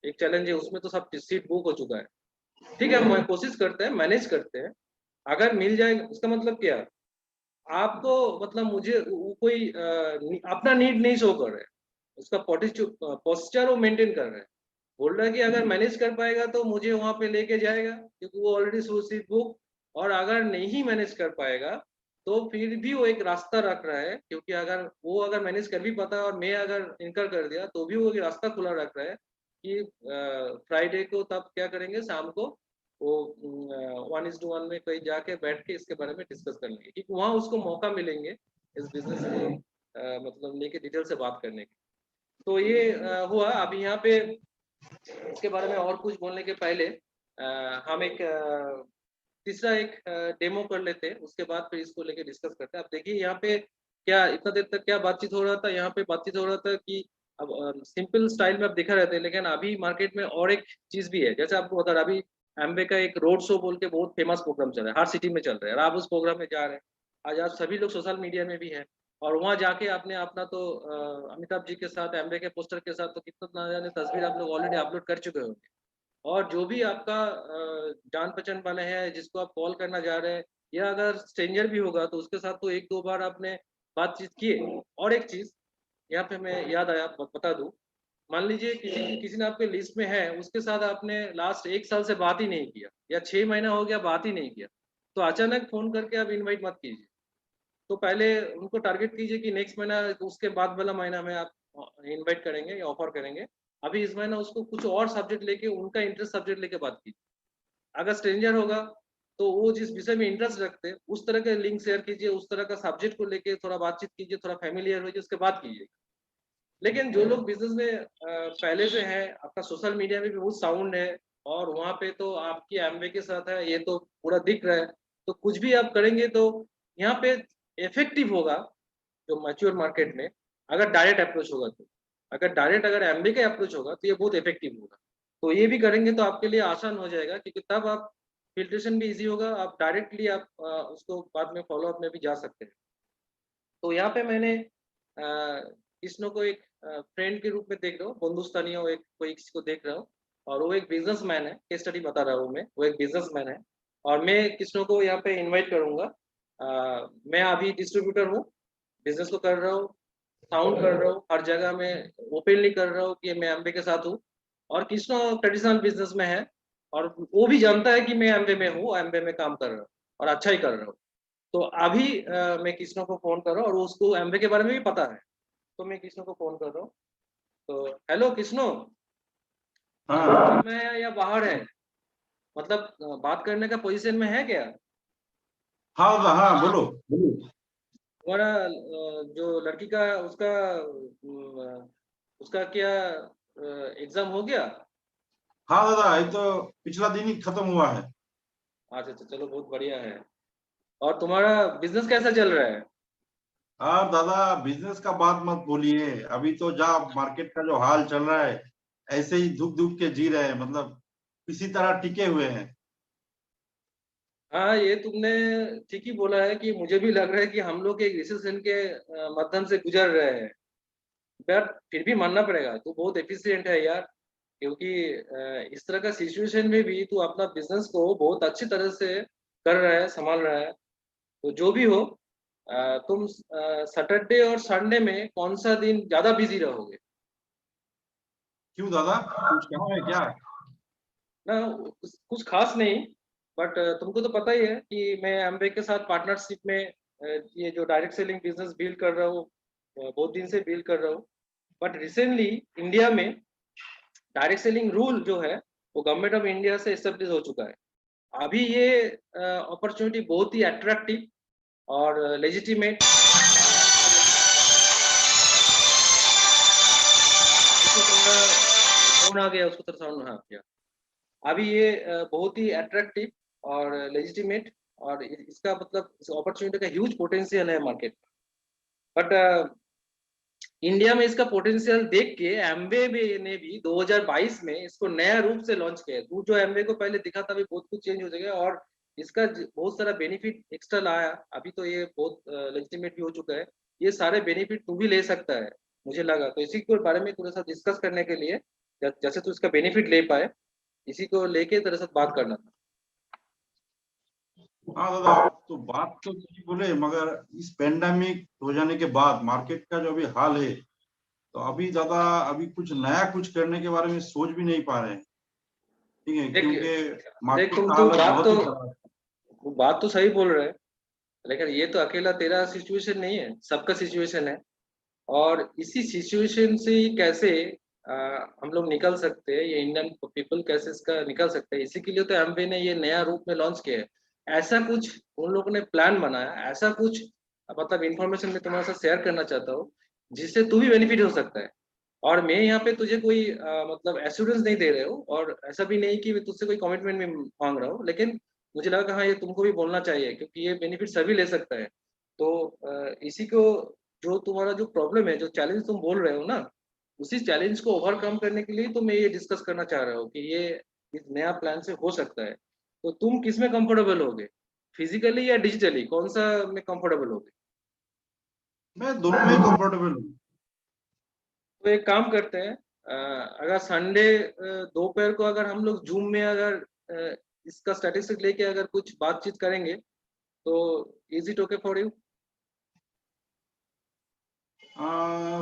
एक चैलेंज है, उसमें तो सब सीट बुक हो चुका है। ठीक है, हम कोशिश करते हैं, मैनेज करते हैं। अगर मिल जाए इसका मतलब क्या? आपको मतलब मुझे वो कोई अपना नीड नहीं शो कर रहे हैं। उसका पोस्चर वो मेंटेन कर रहे हैं। बोल रहा है कि अगर मैनेज कर पाएगा तो मुझे वहाँ पे लेके जाएगा, क्योंकि वो ऑलरेडी सीट बुक, और अगर नहीं मैनेज कर पाएगा, तो फिर भी वो एक रास्ता रख रहा है, क्योंकि अगर मैनेज कर भी पाता है और मैं अगर इनकार कर दिया, तो भी वो एक रास्ता खुला रख रहा है कि फ्राइडे को तब क्या करेंगे, शाम को वो 1:1 में कहीं जाके बैठ के इसके बारे में डिस्कस कर लेंगे, क्योंकि वहाँ उसको मौका मिलेंगे इस बिज़नेस को मतलब लेके डिटेल से बात करने के। तो ये हुआ। अभी यहाँ पे इसके बारे में और कुछ बोलने के पहले हम एक तीसरा एक डेमो कर लेते हैं, उसके बाद फिर इसको लेके डिस्कस करते हैं। अब देखिए यहाँ पे क्या इतना देर तक क्या बातचीत हो रहा था, यहाँ पे बातचीत हो रहा था कि अब सिंपल स्टाइल में आप दिखा रहे थे, लेकिन अभी मार्केट में और एक चीज़ भी है। जैसे आपको बता रहा अभी एम्वे का एक रोड शो बोल के बहुत फेमस प्रोग्राम चल रहा है, हर सिटी में चल रहा है और आप उस प्रोग्राम में जा रहे हैं। आज आप सभी लोग सोशल मीडिया में भी हैं और वहाँ जाके आपने अपना तो अमिताभ जी के साथ एम्वे के पोस्टर के साथ तो कितना ना जाने तस्वीर आप लोग ऑलरेडी अपलोड कर चुके होंगे। और जो भी आपका जान-पहचान वाले हैं, जिसको आप कॉल करना जा रहे हैं, या अगर स्ट्रेंजर भी होगा तो उसके साथ तो 1-2 बार आपने बातचीत की है। और एक चीज़ यहाँ पे मैं याद आया बता दूँ, मान लीजिए किसी किसी ने आपके लिस्ट में है, उसके साथ आपने लास्ट 1 साल से बात ही नहीं किया या 6 महीना हो गया बात ही नहीं किया, तो अचानक फ़ोन करके आप इनवाइट मत कीजिए। तो पहले उनको टारगेट कीजिए कि नेक्स्ट महीना, उसके बाद वाला महीना में आप इनवाइट करेंगे या ऑफर करेंगे। अभी इस महीना उसको कुछ और सब्जेक्ट लेके, उनका इंटरेस्ट सब्जेक्ट लेके बात कीजिए। अगर स्ट्रेंजर होगा, तो वो जिस विषय में इंटरेस्ट रखते हैं, उस तरह के लिंक शेयर कीजिए, उस तरह का सब्जेक्ट को लेके थोड़ा बातचीत कीजिए, थोड़ा फ़ैमिलियर होइए, उसके बाद कीजिए। लेकिन जो लोग बिज़नेस में पहले से हैं, आपका सोशल मीडिया में भी बहुत साउंड है और वहाँ पे तो आपकी एमवे के साथ है, ये तो पूरा दिख रहा है। तो कुछ भी आप करेंगे तो यहाँ पे इफ़ेक्टिव होगा, जो मैच्योर मार्केट में, अगर डायरेक्ट अप्रोच होगा तो। अगर एमबी का अप्रोच होगा तो ये बहुत इफ़ेक्टिव होगा। तो ये भी करेंगे तो आपके लिए आसान हो जाएगा, क्योंकि तब आप फ़िल्ट्रेशन भी ईज़ी होगा, आप डायरेक्टली आप उसको बाद में फ़ॉलो-अप में भी जा सकते हैं। तो यहाँ पे मैंने कृष्ण को एक फ्रेंड के रूप में देख रहा हूँ, बंधुस्थानीय एक कोई किसी को देख रहा हूँ और वो एक बिज़नेसमैन है, केस स्टडी बता रहा हूँ मैं, वो एक बिज़नेसमैन है और मैं कृष्ण को यहाँ पे इनवाइट करूँगा। मैं अभी डिस्ट्रीब्यूटर हूँ, बिज़नेस को कर रहा हूँ, साउंड कर रहा हूँ, हर जगह मैं ओपनली कर रहा हूँ कि मैं एमबे के साथ हूँ और कृष्ण ट्रेडिशनल बिज़नेस में है और वो भी जानता है कि मैं एमबे में हूँ, एमबे में काम कर रहा हूँ और अच्छा ही कर रहा हूँ। तो अभी मैं कृष्ण को फ़ोन कर रहा हूँ और उसको एमवे के बारे में भी पता है। तो मैं कृष्ण को फ़ोन कर रहा हूँ। तो हेलो कृष्णो, अभी हाँ घर में है या बाहर है? मतलब बात करने का पोज़ीशन में है क्या? हाँ दादा, हाँ हाँ। बोलो बोलो। तुम्हारा जो लड़की का उसका क्या एग्ज़ाम हो गया? हाँ दादा, ये तो पिछला दिन ही खत्म हुआ है। अच्छा, अच्छा चलो बहुत बढ़िया है। और तुम्हारा बिज़नेस कैसा चल रहा है? हाँ दादा, बिजनेस का बात मत बोलिए। अभी तो जहाँ मार्केट का जो हाल चल रहा है, ऐसे ही धुक धुक के जी रहे हैं, मतलब किसी तरह टिके हुए हैं। हाँ, ये तुमने ठीक ही बोला है कि मुझे भी लग रहा है कि हम लोग एक रिसेशन के माध्यम से गुज़र रहे हैं। बट फिर भी मानना पड़ेगा, तू बहुत एफिशिएंट है यार, क्योंकि इस तरह का सिचुएशन में भी तू अपना बिज़नेस को बहुत अच्छी तरह से कर रहा है, संभाल रहा है। तो जो भी हो, तुम सैटरडे और संडे में कौन सा दिन ज्यादा बिजी रहोगे? क्यों दादा, कुछ कहना है क्या? ना, कुछ खास नहीं, बट तुमको तो पता ही है कि मैं एमवे के साथ पार्टनरशिप में ये जो डायरेक्ट सेलिंग बिजनेस बिल्ड कर रहा हूँ, बहुत दिन से बिल्ड कर रहा हूँ। बट रिसेंटली इंडिया में डायरेक्ट सेलिंग रूल जो है वो गवर्नमेंट ऑफ इंडिया से एस्टेब्लिश हो चुका है। अभी ये अपॉर्चुनिटी बहुत ही अट्रैक्टिव और लेजिटिमेट, फोन आ गया, उसको तो साउंड हाँ किया। अभी ये बहुत ही अट्रैक्टिव और लेजिटिमेट, और इसका मतलब इस अपॉर्चुनिटी का ह्यूज पोटेंशियल है मार्केट। बट इंडिया में इसका पोटेंशियल देख के एमवे ने भी 2022 में इसको नया रूप से लॉन्च किया। तू जो एमवे को पहले दिखा था, अभी बहुत कुछ चेंज हो जाएगा और इसका बहुत सारा बेनिफिट एक्स्ट्रा लाया। अभी तो ये बहुत लेजिटिमेट भी हो चुका है। ये सारे बेनिफिट तू भी ले सकता है, मुझे लगा। तो इसी के बारे में थोड़ा सा डिस्कस करने के लिए, जैसे तू इसका बेनिफिट ले पाए, इसी को लेके तेरे साथ बात करना था। हाँ दादा, आप तो बात तो सही बोले, मगर इस पेंडेमिक हो जाने के बाद मार्केट का जो अभी हाल है, तो अभी दादा अभी कुछ नया कुछ करने के बारे में सोच भी नहीं पा रहे हैं। ठीक है, देख क्योंकि देख मार्केट तुम का तो हालत बहुत ही खराब है। बात तो सही बोल रहे हैं, लेकिन ये तो अकेला तेरा सिचुएशन नहीं है, सबका सिचुएशन है। और इसी सिचुएशन से ही कैसे आ, हम लोग निकल सकते हैं, ये इंडियन पीपल कैसे इसका निकल सकते हैं, इसी के लिए तो एमवे ने ये नया रूप में लॉन्च किया है। ऐसा कुछ उन लोगों ने प्लान बनाया, ऐसा कुछ मतलब इंफॉर्मेशन मैं तुम्हारे साथ शेयर करना चाहता हूँ, जिससे तू भी बेनिफिट हो सकता है। और मैं यहाँ पे तुझे कोई मतलब एश्योरेंस नहीं दे रहे हो, और ऐसा भी नहीं कि मैं तुझसे कोई कमिटमेंट भी मांग रहा हूँ, लेकिन मुझे लगा कि हाँ, ये तुमको भी बोलना चाहिए, क्योंकि ये बेनिफिट सभी ले सकता है। तो इसी को, जो तुम्हारा जो प्रॉब्लम है, जो चैलेंज तुम बोल रहे हो ना, उसी चैलेंज को ओवरकम करने के लिए तो मैं ये डिस्कस करना चाह रहा हूँ कि ये इस नया प्लान से हो सकता है। तो तुम किस में कंफर्टेबल होगे, फिजिकली या डिजिटली, कौन सा में कंफर्टेबल होगे? मैं दोनों में कंफर्टेबल हूँ। तो एक काम करते हैं, अगर संडे दोपहर को अगर हम लोग जूम में अगर इसका स्टैटिस्टिक लेके अगर कुछ बातचीत करेंगे, तो is it okay for you?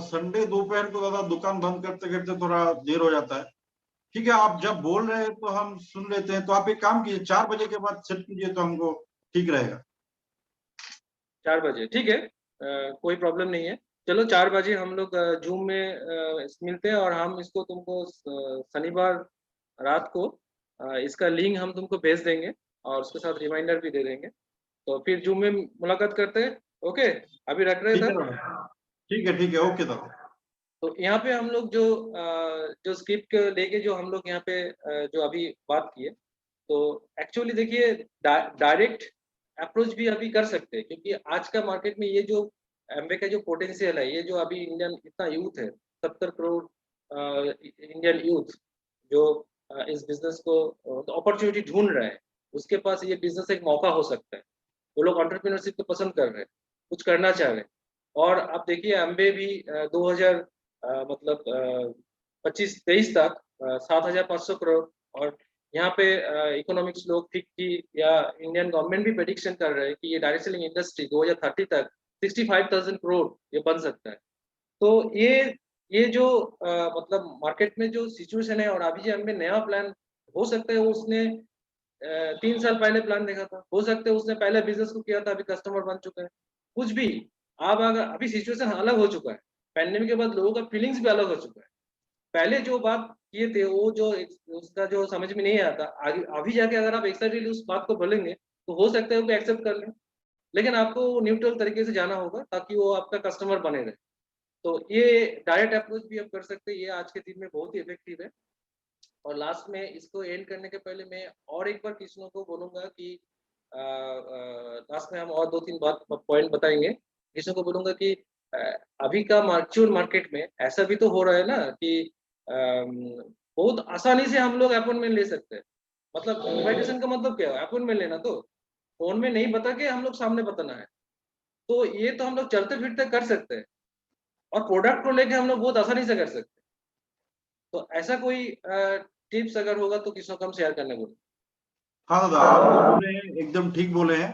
Sunday दोपहर को दादा दुकान बंद करते करते थोड़ा देर हो जाता है। ठीक है, आप जब बोल रहे हैं तो हम सुन लेते हैं। तो आप एक काम कीजिए, 4 बजे के बाद सेट कीजिए तो हमको ठीक रहेगा। 4 बजे ठीक है, कोई प्रॉब्लम नहीं है। चलो 4 बजे हम लोग जूम में मिलते हैं, और हम इसको तुमको शनिवार रात को इसका लिंक हम तुमको भेज देंगे, और उसके साथ रिमाइंडर भी दे देंगे। तो फिर जूम में मुलाकात करते हैं। ओके, अभी रख रहे ठीक है सर। दादा, ठीक है, ओके दादा। तो यहाँ पे हम लोग जो स्क्रिप्ट लेके जो हम लोग यहाँ पे जो अभी बात किए, तो एक्चुअली देखिए, डायरेक्ट अप्रोच भी अभी कर सकते हैं, क्योंकि आज का मार्केट में ये जो एमवे का जो पोटेंशियल है, ये जो अभी इंडियन इतना यूथ है, 70 करोड़ इंडियन यूथ जो इस बिजनेस को अपॉर्चुनिटी ढूंढ रहा है, उसके पास ये बिजनेस एक मौका हो सकता है। वो लोग एंटरप्रेन्योरशिप को पसंद कर रहे हैं, कुछ करना चाह रहे हैं। और आप देखिए एमबे भी 2000 मतलब 25-23 तक 7,500 करोड़, और यहाँ पे इकोनॉमिक्स लोग फिक्की या इंडियन गवर्नमेंट भी प्रेडिक्शन कर रहे हैं कि ये डायरेक्ट सेलिंग इंडस्ट्री 2030 तक 65,000 करोड़ ये बन सकता है। तो ये जो मतलब मार्केट में जो सिचुएशन है, और अभी जो हमें नया प्लान, हो सकता है वो उसने 3 साल पहले प्लान देखा था, हो सकता है उसने पहले बिजनेस को किया था, अभी कस्टमर बन चुका है, कुछ भी। अब अगर अभी सिचुएशन अलग हो चुका है, पैंडेमिक के बाद लोगों का फीलिंग्स भी अलग हो चुका है। पहले जो बात किए थे वो जो उसका जो समझ में नहीं आता, आगे अभी जाके अगर आप एक्साइटेडली उस बात को बोलेंगे, तो हो सकता है वो एक्सेप्ट कर लें। लेकिन आपको न्यूट्रल तरीके से जाना होगा, ताकि वो आपका कस्टमर बने रहे। तो ये डायरेक्ट अप्रोच भी आप कर सकते हैं, ये आज के दिन में बहुत ही इफेक्टिव है। और लास्ट में इसको एंड करने के पहले मैं और एक बार किसानों को बोलूंगा कि लास्ट में हम और 2-3 बात पॉइंट बताएंगे। किसानों को बोलूंगा कि अ, अभी का मैच्योर मार्केट में ऐसा भी तो हो रहा है ना कि बहुत आसानी से हम लोग अपॉइंटमेंट ले सकते हैं। मतलब इनविटेशन का मतलब क्या है, अपॉइंटमेंट लेना, तो फोन में नहीं बता के हम लोग सामने बताना है। तो ये तो हम लोग चलते फिरते कर सकते हैं, और प्रोडक्ट को लेके हम लोग बहुत आसानी से कर सकते हैं। तो ऐसा कोई टिप्स अगर होगा तो किसी को हम शेयर करने बोलो। हाँ दादा, आप जो बोले हैं एकदम ठीक बोले हैं।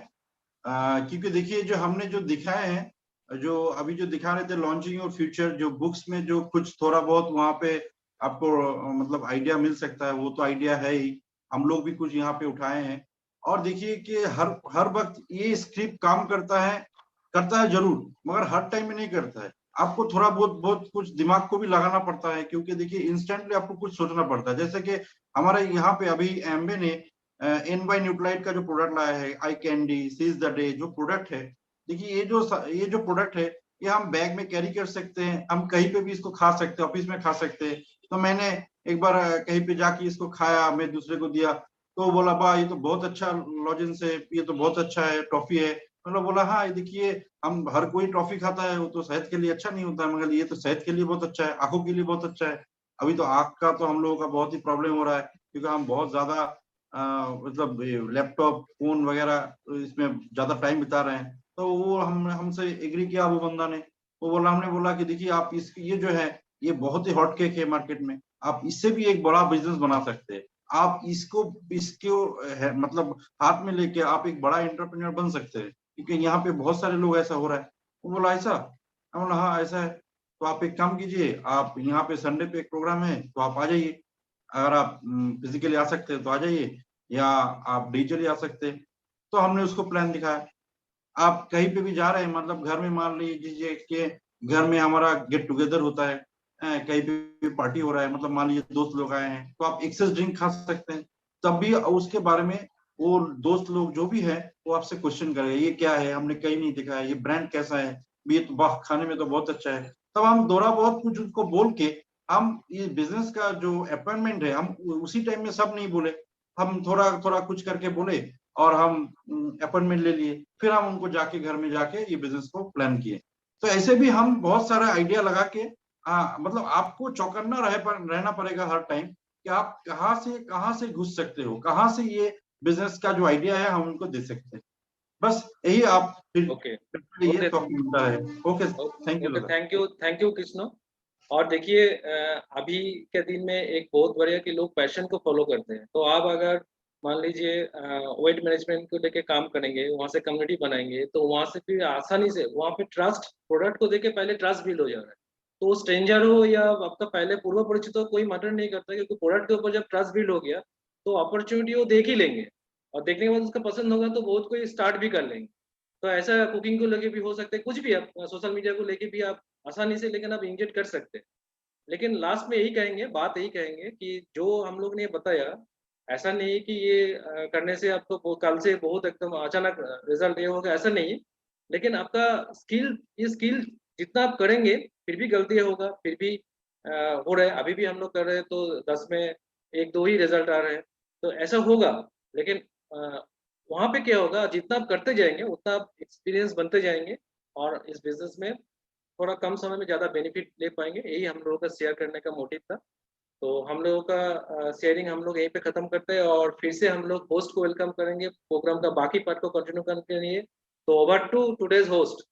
क्योंकि देखिए जो हमने जो दिखाए हैं, जो अभी जो दिखा रहे थे लॉन्चिंग और फ्यूचर, जो बुक्स में जो कुछ थोड़ा बहुत वहाँ पे आपको मतलब आइडिया मिल सकता है, वो तो आइडिया है ही। हम लोग भी कुछ यहाँ पे उठाए हैं। और देखिए कि हर हर वक्त ये स्क्रिप्ट काम करता है जरूर, मगर हर टाइम में नहीं करता है। आपको थोड़ा बहुत बहुत कुछ दिमाग को भी लगाना पड़ता है, क्योंकि देखिए इंस्टेंटली आपको कुछ सोचना पड़ता है। जैसे कि हमारे यहाँ पे अभी एम्बे ने एनवाई न्यूट्राइट का जो प्रोडक्ट लाया है, eye candy seize the day जो प्रोडक्ट है, देखिए ये जो प्रोडक्ट है, ये हम बैग में कैरी कर सकते हैं, हम कहीं पे भी इसको खा सकते हैं, ऑफिस में खा सकते हैं। तो मैंने एक बार कहीं पे जाके इसको खाया, मैं दूसरे को दिया, तो वो बोला बा ये तो बहुत अच्छा लॉजेंस है, ये तो बहुत अच्छा है, टॉफी है। मतलब बोला हाँ ये देखिए, हम हर कोई टॉफी खाता है, वो तो सेहत के लिए अच्छा नहीं होता है, मगर ये तो सेहत के लिए बहुत अच्छा है, आंखों के लिए बहुत अच्छा है। अभी तो आंख का तो हम लोगों का बहुत ही प्रॉब्लम हो रहा है, क्योंकि हम बहुत ज्यादा मतलब लैपटॉप फोन वगैरह इसमें ज्यादा टाइम बिता रहे हैं। तो वो हम हमसे एग्री किया वो बंदा ने। वो बोला, हमने बोला कि देखिए आप इस ये जो है, ये बहुत ही हॉट केक है मार्केट में, आप इससे भी एक बड़ा बिजनेस बना सकते हैं। आप इसको मतलब हाथ में लेके आप एक बड़ा एंटरप्रेन्योर बन सकते हैं, क्योंकि यहाँ पे बहुत सारे लोग ऐसा हो रहा है। वो बोला ऐसा, हम बोला हाँ ऐसा है। तो आप एक काम कीजिए, आप यहाँ पे संडे पे एक प्रोग्राम है, तो आप आ जाइए। अगर आप फिजिकली आ सकते हैं तो आ जाइए, या आप डिजिटली आ सकते हैं। तो हमने उसको प्लान दिखाया। आप कहीं पे भी जा रहे हैं, मतलब घर में मान लीजिए कि घर में हमारा गेट टुगेदर होता है, कहीं पे पार्टी हो रहा है, मतलब मान लीजिए दोस्त लोग आए हैं, तो आप एक्सेस ड्रिंक खा सकते हैं। तब भी उसके बारे में वो दोस्त लोग जो भी है, वो आपसे क्वेश्चन करेगा, ये क्या है, हमने कहीं नहीं देखा है, ये ब्रांड कैसा है, ये तो वाह खाने में तो बहुत अच्छा है। तब हम थोड़ा बहुत कुछ उनको बोल के, हम ये बिजनेस का जो अपॉइंटमेंट है, हम उसी टाइम में सब नहीं बोले, हम थोड़ा थोड़ा कुछ करके बोले, और हम अपॉइंटमेंट ले लिए, फिर हम उनको जाके घर में जाके ये बिजनेस को प्लान किए। तो ऐसे भी हम बहुत सारा आइडिया लगा के, मतलब आपको चौकन्ना रहना पड़ेगा हर टाइम, कि आप कहाँ से घुस सकते हो, कहाँ से ये बिजनेस का जो आइडिया है हम उनको दे सकते हैं। बस यही आप फिर ओके ये ओके टॉपिक होता है। ओके, थैंक यू ओके, दादा। Thank you Krishna. और देखिए अभी के दिन में एक बहुत बढ़िया कि लोग पैशन को फॉलो करते हैं। तो आप अगर मान लीजिए वेट मैनेजमेंट को लेके काम करेंगे, वहाँ से कम्युनिटी बनाएंगे, तो वहाँ से फिर आसानी से वहाँ पे ट्रस्ट, प्रोडक्ट को देके पहले ट्रस्ट बिल्ड हो जा रहा है। तो वो स्ट्रेंजर हो या आपका पहले पूर्व परिचित हो, कोई मैटर नहीं करता, क्योंकि प्रोडक्ट के ऊपर जब ट्रस्ट बिल्ड हो गया तो अपॉर्चुनिटी वो देख ही लेंगे, और देखने के बाद उसका पसंद होगा तो बहुत कोई स्टार्ट भी कर लेंगे। तो ऐसा कुकिंग को लेके भी हो सकता है, कुछ भी आप सोशल मीडिया को लेके भी आप आसानी से, लेकिन आप इंजेक्ट कर सकते हैं। लेकिन लास्ट में यही कहेंगे, बात यही कहेंगे कि जो हम लोग ने बताया, ऐसा नहीं है कि ये करने से आपको कल से बहुत एकदम अचानक रिजल्ट ये होगा, ऐसा नहीं है। लेकिन आपका ये स्किल जितना आप करेंगे, फिर भी गलती होगा, फिर भी हो रहा है, अभी भी हम लोग कर रहे हैं तो 10 में 1-2 ही रिजल्ट आ रहे हैं, तो ऐसा होगा। लेकिन वहाँ पे क्या होगा, जितना आप करते जाएंगे उतना आप एक्सपीरियंस बनते जाएंगे, और इस बिजनेस में थोड़ा कम समय में ज़्यादा बेनिफिट ले पाएँगे। यही हम लोगों का शेयर करने का मोटिव था। तो हम लोगों का शेयरिंग हम लोग यहीं पे ख़त्म करते हैं, और फिर से हम लोग होस्ट को वेलकम करेंगे प्रोग्राम का बाकी पार्ट को कंटिन्यू करने के लिए। तो ओवर टू टुडेज़ होस्ट।